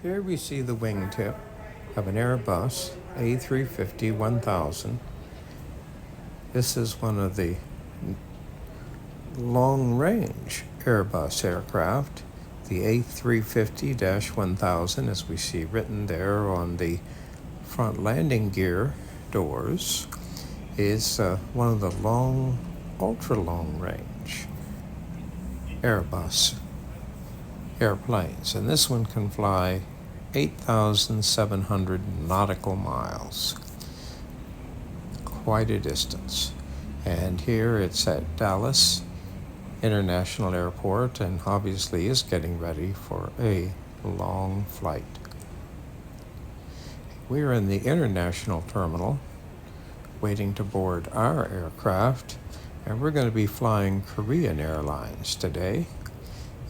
Here we see the wingtip of an Airbus A350-1000. This is one of the long-range Airbus aircraft. The A350-1000, as we see written there on the front landing gear doors, is one of the ultra-long range Airbus airplanes. And this one can fly 8,700 nautical miles. Quite a distance. And here it's at Dallas International Airport, and obviously is getting ready for a long flight. We're in the international terminal waiting to board our aircraft, and we're going to be flying Korean Airlines today.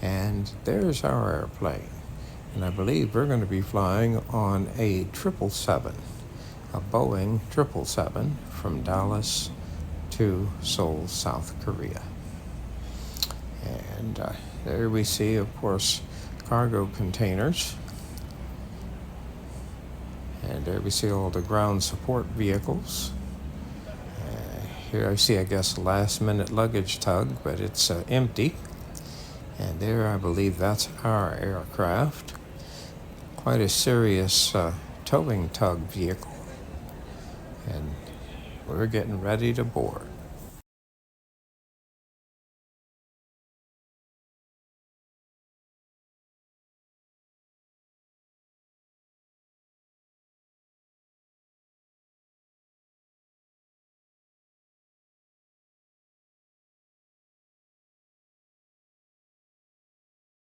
And there's our airplane, and I believe we're going to be flying on a 777, a Boeing 777 from Dallas to Seoul, South Korea. And there we see, of course, cargo containers. And there we see all the ground support vehicles. Here I see, I guess, a last-minute luggage tug, but it's empty. And there, I believe that's our aircraft. Quite a serious towing tug vehicle. And we're getting ready to board.